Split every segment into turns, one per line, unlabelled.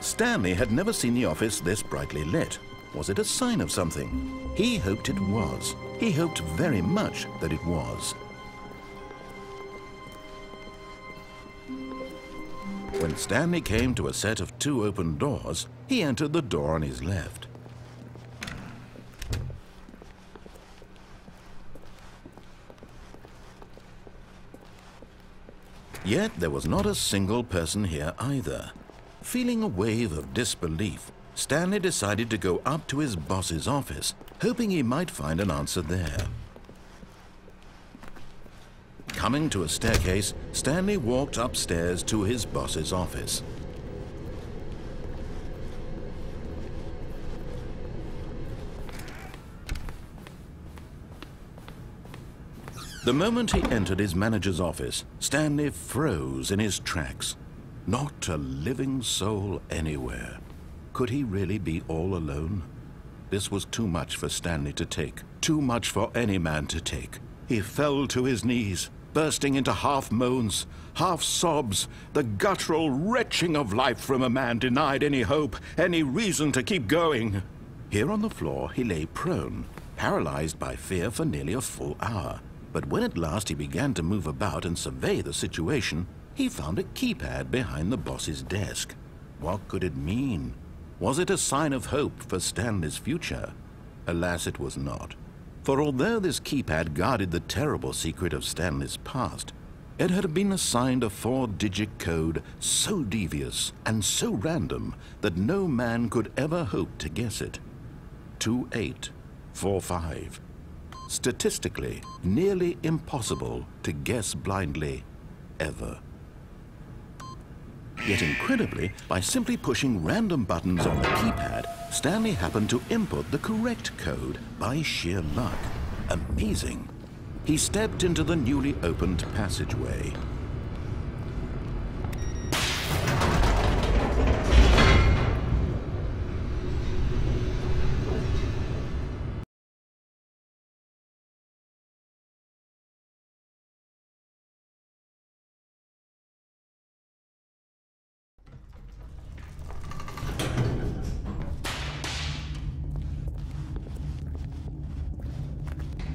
Stanley had never seen the office this brightly lit. Was it a sign of something? He hoped it was. He hoped very much that it was. When Stanley came to a set of 2 open doors, he entered the door on his left. Yet there was not a single person here either. Feeling a wave of disbelief, Stanley decided to go up to his boss's office, hoping he might find an answer there. Coming to a staircase, Stanley walked upstairs to his boss's office. The moment he entered his manager's office, Stanley froze in his tracks. Not a living soul anywhere. Could he really be all alone? This was too much for Stanley to take, too much for any man to take. He fell to his knees, bursting into half moans, half sobs, the guttural retching of life from a man denied any hope, any reason to keep going. Here on the floor he lay prone, paralyzed by fear for nearly a full hour. But when at last he began to move about and survey the situation, he found a keypad behind the boss's desk. What could it mean? Was it a sign of hope for Stanley's future? Alas, it was not. For although this keypad guarded the terrible secret of Stanley's past, it had been assigned a 4-digit code so devious and so random that no man could ever hope to guess it. 2845. Statistically, nearly impossible to guess blindly, ever. Yet incredibly, by simply pushing random buttons on the keypad, Stanley happened to input the correct code by sheer luck. Amazing. He stepped into the newly opened passageway.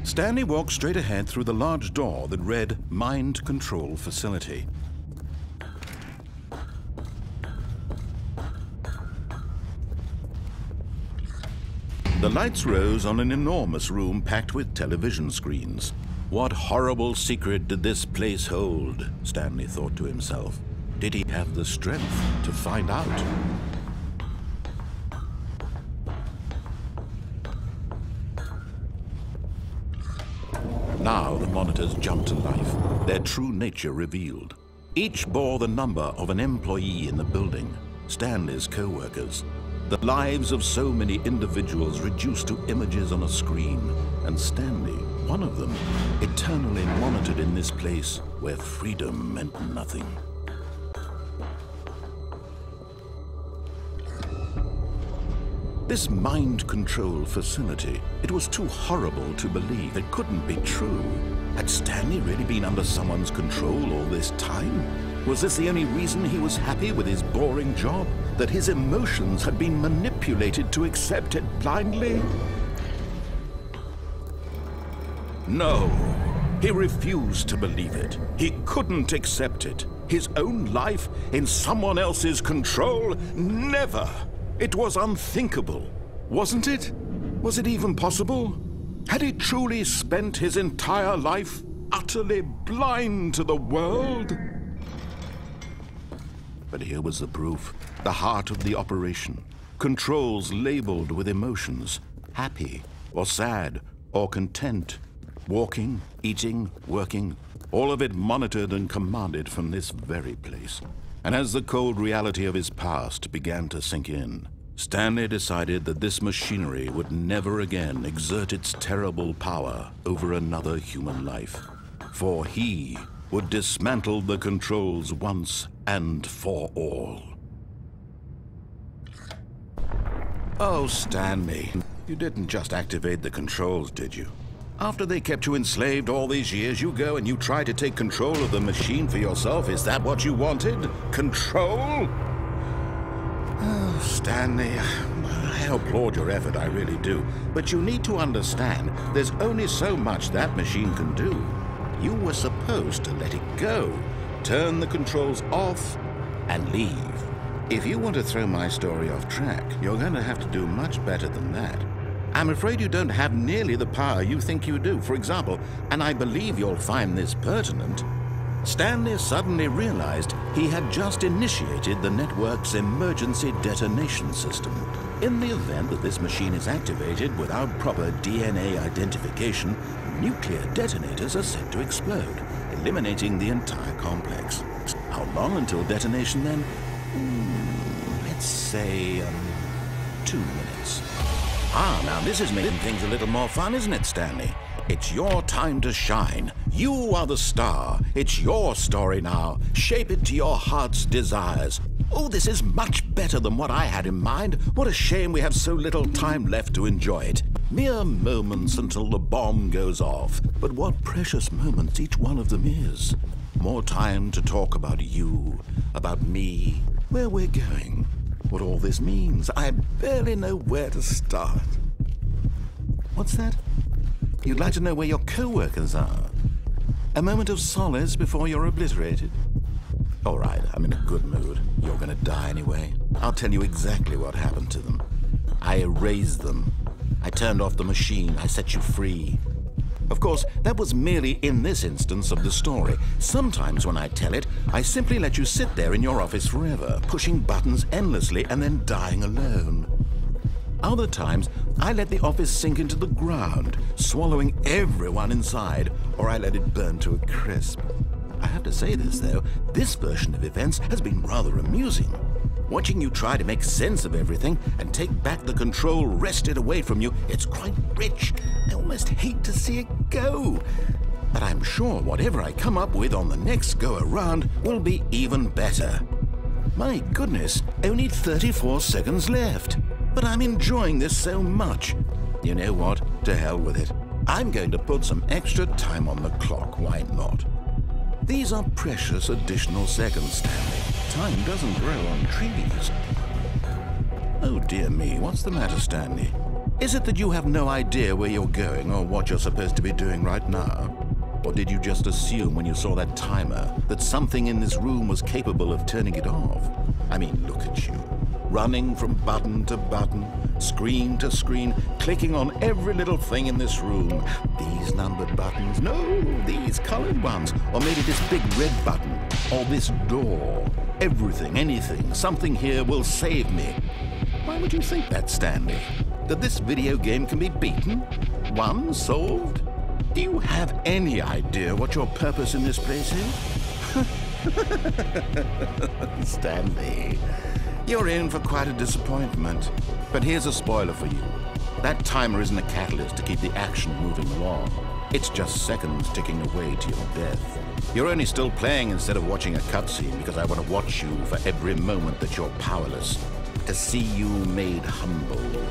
Stanley walked straight ahead through the large door that read Mind Control Facility. The lights rose on an enormous room packed with television screens. What horrible secret did this place hold? Stanley thought to himself. Did he have the strength to find out? Now the monitors jumped to life, their true nature revealed. Each bore the number of an employee in the building, Stanley's co-workers. The lives of so many individuals reduced to images on a screen, and Stanley, one of them, eternally monitored in this place where freedom meant nothing. This mind control facility, it was too horrible to believe. It couldn't be true. Had Stanley really been under someone's control all this time? Was this the only reason he was happy with his boring job? That his emotions had been manipulated to accept it blindly? No, he refused to believe it. He couldn't accept it. His own life in someone else's control? Never! It was unthinkable, wasn't it? Was it even possible? Had he truly spent his entire life utterly blind to the world? But here was the proof, the heart of the operation. Controls labeled with emotions, happy or sad or content, walking, eating, working, all of it monitored and commanded from this very place. And as the cold reality of his past began to sink in, Stanley decided that this machinery would never again exert its terrible power over another human life. For he would dismantle the controls once and for all. Oh, Stanley, you didn't just activate the controls, did you? After they kept you enslaved all these years, you go and you try to take control of the machine for yourself. Is that what you wanted? Control? Oh, Stanley, I applaud your effort, I really do. But you need to understand, there's only so much that machine can do. You were supposed to let it go, turn the controls off, and leave. If you want to throw my story off track, you're going to have to do much better than that. I'm afraid you don't have nearly the power you think you do. For example, and I believe you'll find this pertinent, Stanley suddenly realized he had just initiated the network's emergency detonation system. In the event that this machine is activated without proper DNA identification, nuclear detonators are set to explode, eliminating the entire complex. How long until detonation then? Let's say 2 minutes. Now this is making things a little more fun, isn't it, Stanley? It's your time to shine. You are the star. It's your story now. Shape it to your heart's desires. Oh, this is much better than what I had in mind. What a shame we have so little time left to enjoy it. Mere moments until the bomb goes off. But what precious moments each one of them is. More time to talk about you, about me, where we're going, what all this means. I barely know where to start. What's that? You'd like to know where your co-workers are? A moment of solace before you're obliterated? All right, I'm in a good mood. You're gonna die anyway. I'll tell you exactly what happened to them. I erased them. I turned off the machine. I set you free. Of course, that was merely in this instance of the story. Sometimes when I tell it, I simply let you sit there in your office forever, pushing buttons endlessly and then dying alone. Other times, I let the office sink into the ground, swallowing everyone inside, or I let it burn to a crisp. I have to say this, though, this version of events has been rather amusing. Watching you try to make sense of everything and take back the control wrested away from you, it's quite rich. I almost hate to see it go. But I'm sure whatever I come up with on the next go-around will be even better. My goodness, only 34 seconds left. But I'm enjoying this so much. You know what? To hell with it. I'm going to put some extra time on the clock, why not? These are precious additional seconds, Stanley. Time doesn't grow on trees. Oh dear me, what's the matter, Stanley? Is it that you have no idea where you're going or what you're supposed to be doing right now? Or did you just assume when you saw that timer that something in this room was capable of turning it off? I mean, look at you. Running from button to button, screen to screen, clicking on every little thing in this room. These numbered buttons, no, these colored ones. Or maybe this big red button, or this door. Everything, anything, something here will save me. Why would you think that, Stanley? That this video game can be beaten? Won? Solved? Do you have any idea what your purpose in this place is? Stanley, you're in for quite a disappointment. But here's a spoiler for you. That timer isn't a catalyst to keep the action moving along. It's just seconds ticking away to your death. You're only still playing instead of watching a cutscene because I want to watch you for every moment that you're powerless. To see you made humble.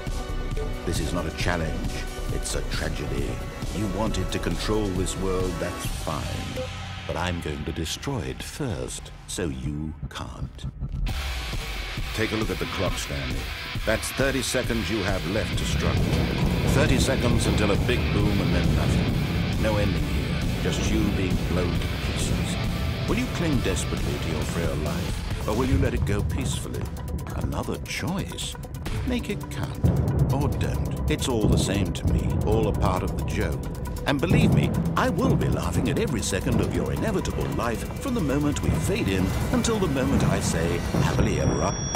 This is not a challenge. It's a tragedy. You wanted to control this world, that's fine. But I'm going to destroy it first, so you can't. Take a look at the clock, Stanley. That's 30 seconds you have left to struggle. 30 seconds until a big boom and then nothing. No ending here, just you being blown to pieces. Will you cling desperately to your frail life, or will you let it go peacefully? Another choice. Make it count, or don't. It's all the same to me, all a part of the joke. And believe me, I will be laughing at every second of your inevitable life from the moment we fade in until the moment I say happily ever after.